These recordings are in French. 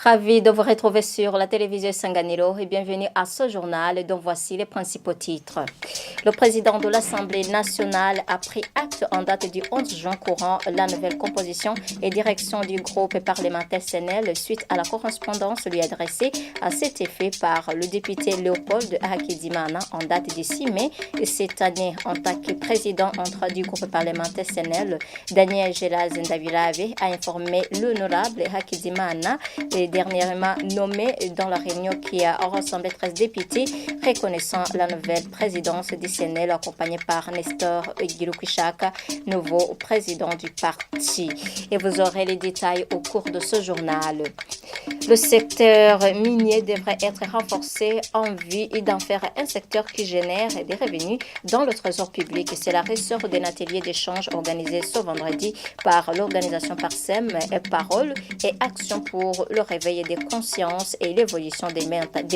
Ravi de vous retrouver sur la télévision Sanganiro et bienvenue à ce journal dont voici les principaux titres. Le président de l'Assemblée nationale a pris acte en date du 11 juin courant la nouvelle composition et direction du groupe parlementaire CNL suite à la correspondance lui adressée à cet effet par le député Léopold Hakizimana en date du 6 mai cette année. En tant que président du groupe parlementaire CNL, Daniel Gelaz Ndavilave a informé l'honorable Hakizimana dernièrement nommé dans la réunion qui a rassemblé 13 députés, reconnaissant la nouvelle présidence du CNL accompagnée par Nestor Girukishaka, nouveau président du parti. Et vous aurez les détails au cours de ce journal. Le secteur minier devrait être renforcé en vue d'en faire un secteur qui génère des revenus dans le trésor public. C'est la ressort d'un atelier d'échange organisé ce vendredi par l'organisation Parsem et Parole et Action pour le réveil des consciences et l'évolution des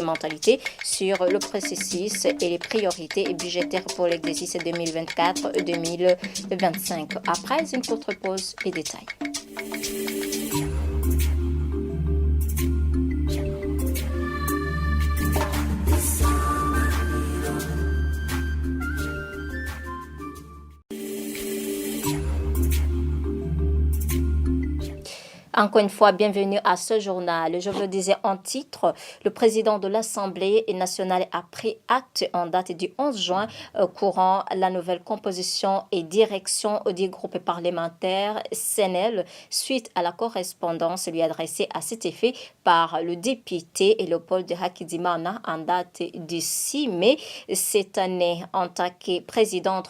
mentalités sur le processus et les priorités budgétaires pour l'exercice 2024-2025. Après une courte pause, les détails. Encore une fois, bienvenue à ce journal. Je vous le disais en titre, le président de l'Assemblée nationale a pris acte en date du 11 juin courant la nouvelle composition et direction du groupe parlementaire CNL suite à la correspondance lui adressée à cet effet par le député Léopold Hakizimana en date du 6 mai cette année. En tant que président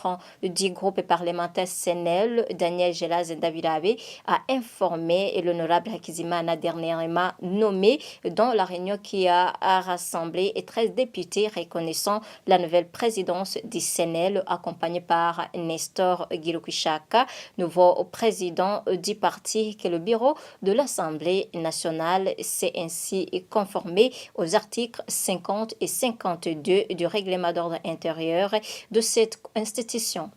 du groupe parlementaire CNL, Daniel Gelaz Ndavilave a informé l'honorable Hakizimana dernièrement nommé dans la réunion qui a rassemblé 13 députés reconnaissant la nouvelle présidence du CNL accompagnée par Nestor Girukishaka, nouveau président du parti que le bureau de l'Assemblée nationale s'est ainsi conformé aux articles 50 et 52 du règlement d'ordre intérieur de cette institution.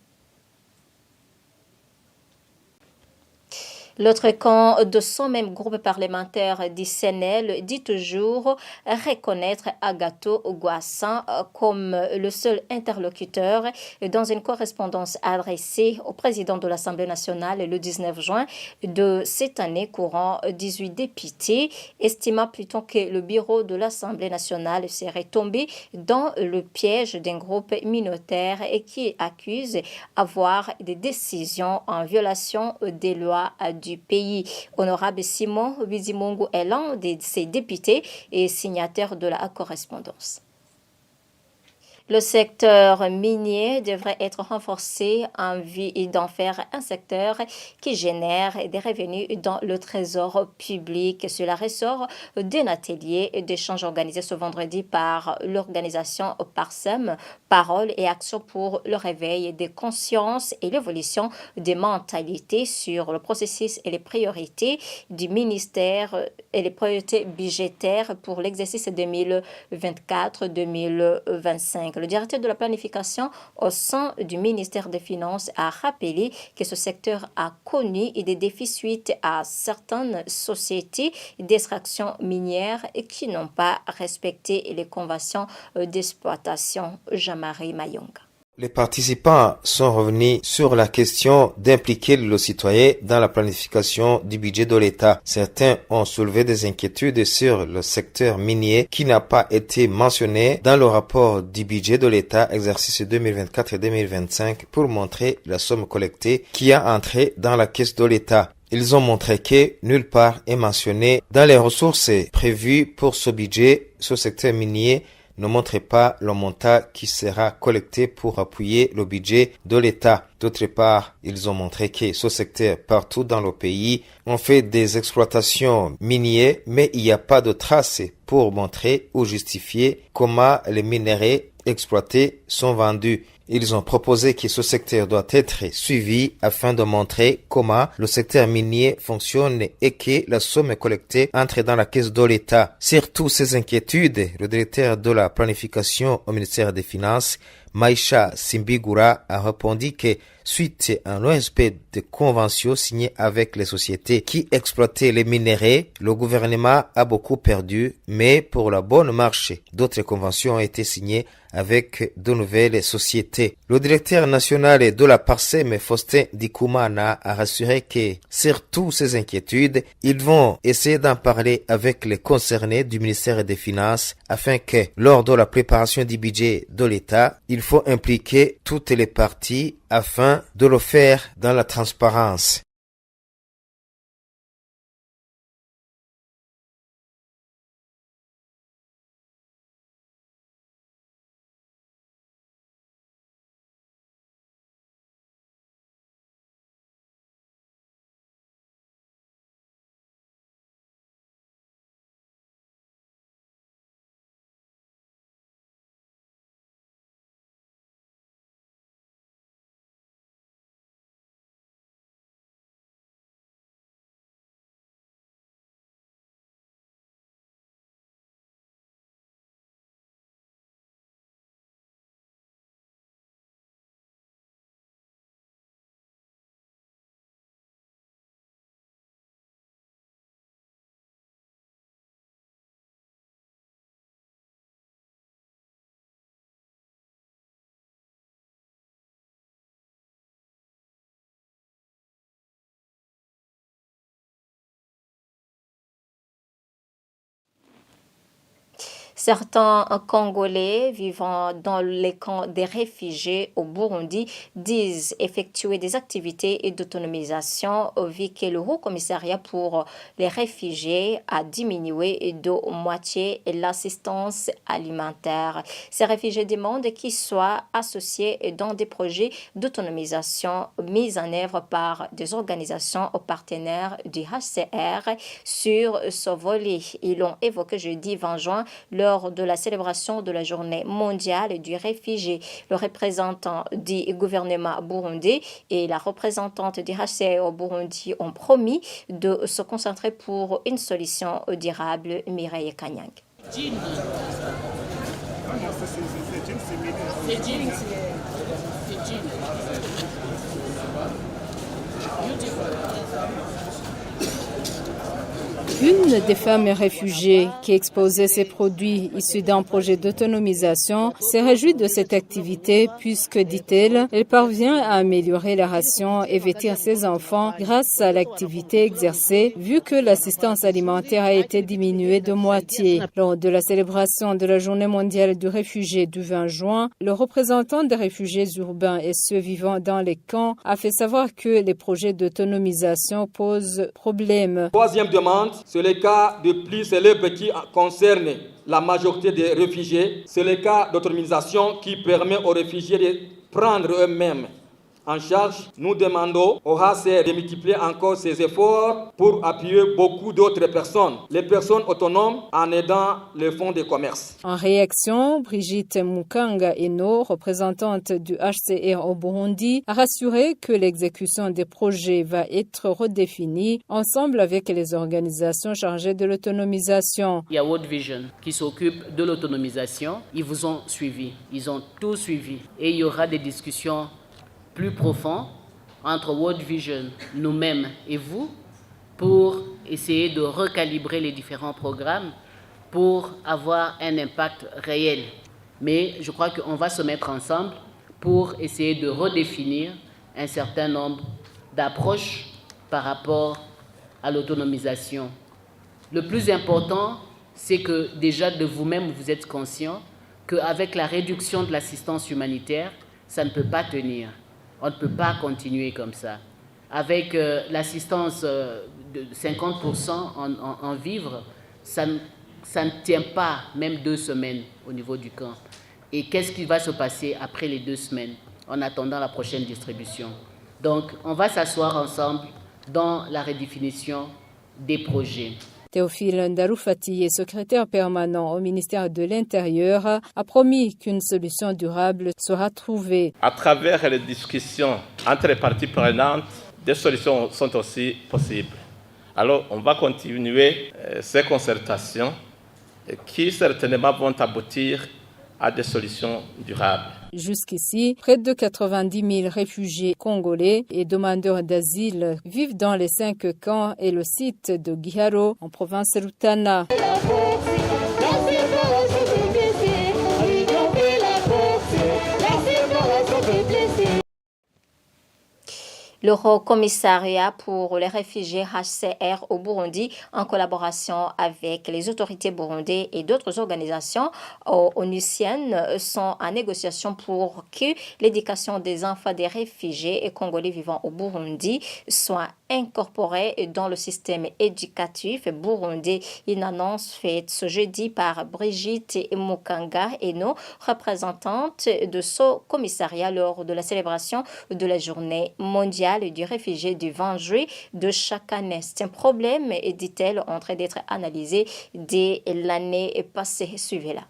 L'autre camp de son même groupe parlementaire du CNL dit toujours reconnaître Agathon Rwasa comme le seul interlocuteur dans une correspondance adressée au président de l'Assemblée nationale le 19 juin de cette année courant 18 députés, estimant plutôt que le bureau de l'Assemblée nationale serait tombé dans le piège d'un groupe minoritaire et qui accuse avoir des décisions en violation des lois du pays. Honorable Simon Bizimungu est l'un de ses députés et signataire de la correspondance. Le secteur minier devrait être renforcé en vue d'en faire un secteur qui génère des revenus dans le trésor public. Cela ressort d'un atelier d'échange organisé ce vendredi par l'organisation Parsem, Parole et Action pour le réveil des consciences et l'évolution des mentalités sur le processus et les priorités du ministère et les priorités budgétaires pour l'exercice 2024-2025. Le directeur de la planification au sein du ministère des Finances a rappelé que ce secteur a connu des défis suite à certaines sociétés d'extraction minière qui n'ont pas respecté les conventions d'exploitation. Jean-Marie Mayonga. Les participants sont revenus sur la question d'impliquer le citoyen dans la planification du budget de l'État. Certains ont soulevé des inquiétudes sur le secteur minier qui n'a pas été mentionné dans le rapport du budget de l'État exercice 2024 et 2025 pour montrer la somme collectée qui a entré dans la caisse de l'État. Ils ont montré que nulle part est mentionné dans les ressources prévues pour ce budget, ce secteur minier ne montre pas le montant qui sera collecté pour appuyer le budget de l'État. D'autre part, ils ont montré que ce secteur, partout dans le pays, on fait des exploitations minières, mais il n'y a pas de traces pour montrer ou justifier comment les minerais exploités sont vendus. Ils ont proposé que ce secteur doit être suivi afin de montrer comment le secteur minier fonctionne et que la somme collectée entre dans la caisse de l'État. Sur toutes ces inquiétudes, le directeur de la planification au ministère des Finances, Maïcha Simbigura a répondu que suite à un non-respect de conventions signées avec les sociétés qui exploitaient les minéraux, le gouvernement a beaucoup perdu, mais pour la bonne marche, d'autres conventions ont été signées avec de nouvelles sociétés. Le directeur national de la PARSEM, Faustin Dikoumana, a rassuré que, sur toutes ces inquiétudes, ils vont essayer d'en parler avec les concernés du ministère des Finances afin que, lors de la préparation du budget de l'État, il faut impliquer toutes les parties afin de le faire dans la transparence. Certains Congolais vivant dans les camps des réfugiés au Burundi disent effectuer des activités d'autonomisation vu que le Haut Commissariat pour les réfugiés a diminué de moitié l'assistance alimentaire. Ces réfugiés demandent qu'ils soient associés dans des projets d'autonomisation mis en œuvre par des organisations partenaires du HCR sur ce volet. Ils l'ont évoqué jeudi 20 juin lors de la célébration de la journée mondiale du réfugié. Le représentant du gouvernement burundais et la représentante du HCR au Burundi ont promis de se concentrer pour une solution durable. Mireille Kanyang. Une des femmes réfugiées qui exposait ses produits issus d'un projet d'autonomisation se réjouit de cette activité puisque, dit-elle, elle parvient à améliorer la ration et vêtir ses enfants grâce à l'activité exercée vu que l'assistance alimentaire a été diminuée de moitié. Lors de la célébration de la journée mondiale du réfugié du 20 juin, le représentant des réfugiés urbains et ceux vivant dans les camps a fait savoir que les projets d'autonomisation posent problème. Troisième demande. C'est le cas de plus célèbre qui concerne la majorité des réfugiés. C'est le cas d'autonomisation qui permet aux réfugiés de prendre eux-mêmes en charge. Nous demandons au HCR de multiplier encore ses efforts pour appuyer beaucoup d'autres personnes, les personnes autonomes, en aidant les fonds de commerce. En réaction, Brigitte Mukanga Eno, représentante du HCR au Burundi, a rassuré que l'exécution des projets va être redéfinie ensemble avec les organisations chargées de l'autonomisation. Il y a World Vision qui s'occupe de l'autonomisation. Ils vous ont suivi, ils ont tout suivi. Et il y aura des discussions plus profond entre World Vision, nous-mêmes et vous, pour essayer de recalibrer les différents programmes pour avoir un impact réel. Mais je crois qu'on va se mettre ensemble pour essayer de redéfinir un certain nombre d'approches par rapport à l'autonomisation. Le plus important, c'est que déjà de vous-même, vous êtes conscient qu'avec la réduction de l'assistance humanitaire, ça ne peut pas tenir. On ne peut pas continuer comme ça. Avec l'assistance de 50% en vivres, ça ne tient pas même 2 semaines au niveau du camp. Et qu'est-ce qui va se passer après les 2 semaines en attendant la prochaine distribution? Donc, on va s'asseoir ensemble dans la redéfinition des projets. Théophile Ndaroufati, secrétaire permanent au ministère de l'Intérieur, a promis qu'une solution durable sera trouvée. À travers les discussions entre les parties prenantes, des solutions sont aussi possibles. Alors, on va continuer ces concertations qui certainement vont aboutir à des solutions durables. Jusqu'ici, près de 90 000 réfugiés congolais et demandeurs d'asile vivent dans les 5 camps et le site de Giharo en province Rutana. Le Haut Commissariat pour les réfugiés HCR au Burundi, en collaboration avec les autorités burundaises et d'autres organisations onusiennes, sont en négociation pour que l'éducation des enfants des réfugiés et congolais vivant au Burundi soit incorporée dans le système éducatif burundais. Une annonce faite ce jeudi par Brigitte Mukanga Eno, représentante de ce commissariat lors de la célébration de la journée mondiale du réfugié du 20 juillet de chaque année. C'est un problème, dit-elle, en train d'être analysé dès l'année passée. Suivez-la.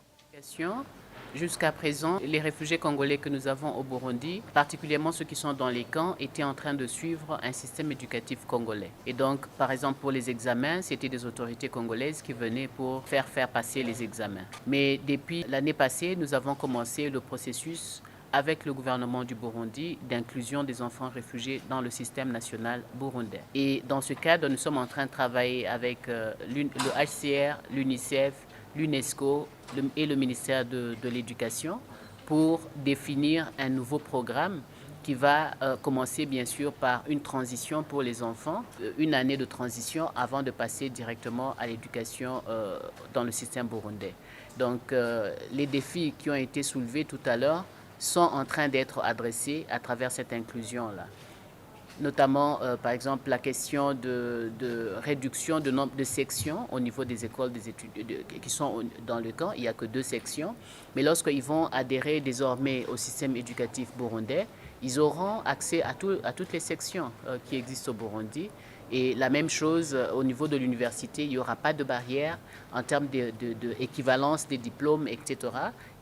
Jusqu'à présent, les réfugiés congolais que nous avons au Burundi, particulièrement ceux qui sont dans les camps, étaient en train de suivre un système éducatif congolais. Et donc, par exemple, pour les examens, c'était des autorités congolaises qui venaient pour faire passer les examens. Mais depuis l'année passée, nous avons commencé le processus avec le gouvernement du Burundi d'inclusion des enfants réfugiés dans le système national burundais. Et dans ce cadre, nous sommes en train de travailler avec le HCR, l'UNICEF, l'UNESCO et le ministère de l'Éducation pour définir un nouveau programme qui va commencer bien sûr par une transition pour les enfants, une année de transition avant de passer directement à l'éducation dans le système burundais. Donc les défis qui ont été soulevés tout à l'heure sont en train d'être adressés à travers cette inclusion-là. Notamment, par exemple, la question de réduction du nombre de sections au niveau des écoles des études qui sont dans le camp. Il n'y a que 2 sections. Mais lorsqu'ils vont adhérer désormais au système éducatif burundais, ils auront accès à toutes les sections qui existent au Burundi. Et la même chose au niveau de l'université, il n'y aura pas de barrière en termes d'équivalence des diplômes, etc.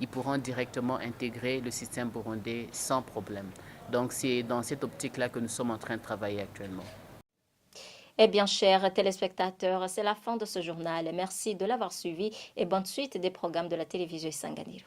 Ils pourront directement intégrer le système burundais sans problème. Donc c'est dans cette optique-là que nous sommes en train de travailler actuellement. Eh bien, chers téléspectateurs, c'est la fin de ce journal. Merci de l'avoir suivi et bonne suite des programmes de la télévision Sanganiro.